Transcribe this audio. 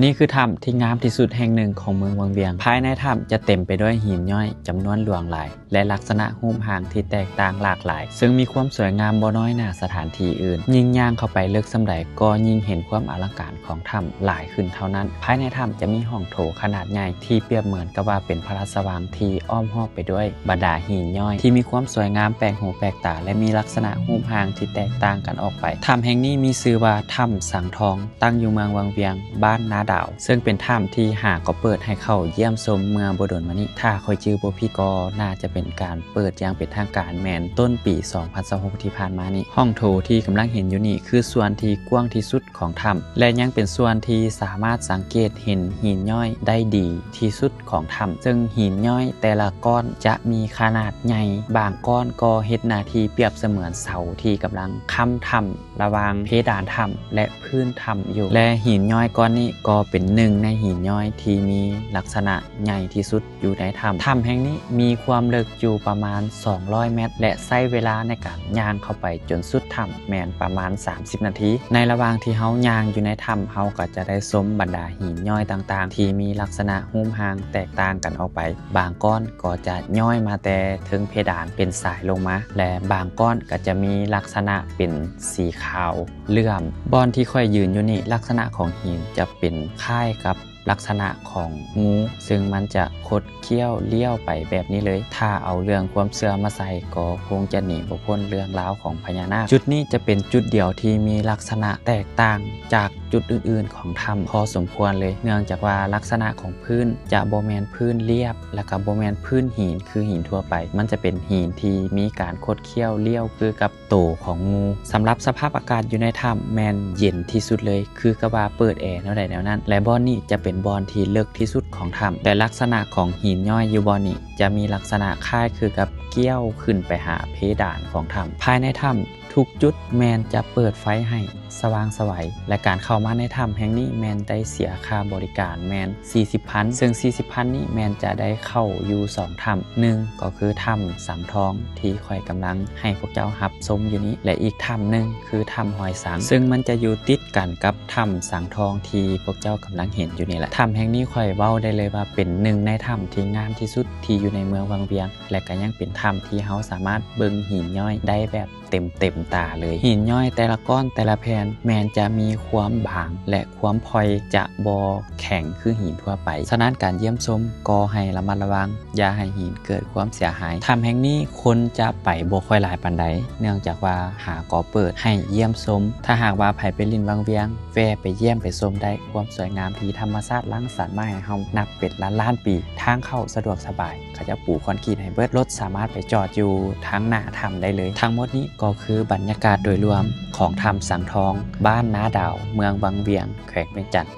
นี่คือถ้ำที่งามที่สุดแห่งหนึ่งของเมืองวังเวียงภายในถ้ำจะเต็มไปด้วยหินย่อยจำนวนหลวงหลายและลักษณะรูปร่างที่แตกต่างหลากหลายซึ่งมีความสวยงามบ่น้อยหน้าสถานที่อื่นยิ่งย่างเข้าไปลึกส่ำใดก็ยิ่งเห็นความอลังการของถ้ำหลายขึ้นเท่านั้นภายในถ้ำจะมีห้องโถขนาดใหญ่ที่เปรียบเหมือนกับว่าเป็นพระราชวังที่อ้อมรอบไปด้วยบรรดาหินย่อยที่มีความสวยงามแปลกหูแปลกตาและมีลักษณะรูปร่างที่แตกต่างกันออกไปถ้ำแห่งนี้มีชื่อว่าถ้ำสังทองตั้งอยู่เมืองวังเวียงบ้านนาดาวซึ่งเป็นถ้ำที่หากก็เปิดให้เข้าเยี่ยมชมเมื่อบ่โดนมานี้ถ้าคอยชื่อบ่พี่ก็น่าจะเป็นการเปิดอย่างเป็นทางการแมนต้นปี 2026 ที่ผ่านมานี้ห้องโถที่กำลังเห็นอยู่นี่คือส่วนที่กว้างที่สุดของถ้ำและยังเป็นส่วนที่สามารถสังเกตเห็นหินย่อยได้ดีที่สุดของถ้ำซึ่งหินย่อยแต่ละก้อนจะมีขนาดใหญ่บางก้อนก็เฮ็ดหน้าที่เปรียบเสมือนเสาที่กำลังค้ำถ้ำระหว่างเพดานถ้ำและพื้นถ้ำอยู่และหินย่อยก้อนนี้ก็เป็นหนึ่งในหินย่อยที่มีลักษณะใหญ่ที่สุดอยู่ในถ้ำแห่งนี้มีความลึกอยู่ประมาณ200 เมตรและใช้เวลาในการย่างเข้าไปจนสุดถ้ำแมนประมาณ30 นาทีในระหว่างที่เฮาย่างอยู่ในถ้ำเฮาก็จะได้ชมบรรดาหินย่อยต่างๆที่มีลักษณะรูปร่างแตกต่างกันออกไปบางก้อนก็จะย่อยมาแต่ถึงเพดานเป็นสายลงมาและบางก้อนก็จะมีลักษณะเป็นสีขาวเหลื่อมบอนที่ค่อยยืนอยู่นี่ลักษณะของหินจะเป็นคล้ายกับลักษณะของงูซึ่งมันจะคดเคี้ยวเลี้ยวไปแบบนี้เลยถ้าเอาเรื่องความเชื่อมาใส่ก็คงจะหนีบ่พ้นเรื่องราวของพญานาคจุดนี้จะเป็นจุดเดียวที่มีลักษณะแตกต่างจากจุดอื่นๆของถ้ำพอสมควรเลยเนื่องจากว่าลักษณะของพื้นจะบ่แม่นพื้นเรียบและก็บ่แม่นพื้นหินคือหินทั่วไปมันจะเป็นหินที่มีการคดเคี้ยวเลี้ยวคือกับโตของงูสำหรับสภาพอากาศอยู่ในถ้ำแมนเย็นที่สุดเลยคือกับว่าเปิดแอร์แนวใดแนวนั้นและบ่อนนี้จะเป็นบอนที่ลึกที่สุดของถ้ำแต่ลักษณะของหินย่อยอยู่บอนนี้จะมีลักษณะคล้ายคือกับเกี้ยวขึ้นไปหาเพดานของถ้ำภายในถ้ำทุกจุดแมนจะเปิดไฟให้สว่างไสวและการเข้ามาในถ้ำแห่งนี้แมนได้เสียค่าบริการแมน40,000ซึ่ง40,000นี้แมนจะได้เข้าอยู่2ถ้ำหนึ่งก็คือถ้ำสังทองที่ค่อยกำลังให้พวกเจ้าหับชมอยู่นี้และอีกถ้ำหนึ่งคือถ้ำหอยสังซึ่งมันจะอยู่ติดกันกับถ้ำสังทองที่พวกเจ้ากำลังเห็นอยู่นี่แหละถ้ำแห่งนี้ค่อยเว้าได้เลยว่าเป็นหนึ่งในถ้ำที่งามที่สุดที่อยู่ในเมืองวังเวียงและก็ยังเป็นถ้ำที่เฮาสามารถเบิ่งหินย่อยได้แบบเต็มตาเลยหินย่อยแต่ละก้อนแต่ละแผ่นแมนจะมีความบางและความพลอยจะบ่แข็งคือหินทั่วไปฉะนั้นการเยี่ยมชมก็ให้ระมัดระวังอย่าให้หินเกิดความเสียหายถ้ำแห่งนี้คนจะไปบ่ค่อยหลายปานใดเนื่องจากว่าหาก็เปิดให้เยี่ยมชมถ้าหากว่าไผไปลินวังเวียงแวะไปเยี่ยมไปชมได้ความสวยงามที่ธรรมชาติรังสรรค์มาให้เฮานับเป็นล้านปีทางเข้าสะดวกสบายเขาจะปูคอนกรีตให้เบิดรถสามารถไปจอดอยู่ทางหน้าถ้ำได้เลยทั้งหมดนี้ก็คือบรรยากาศโดยรวมของถ้ำสังทองบ้านนาดาวเมืองวังเวียงแขวงเวียงจันทร์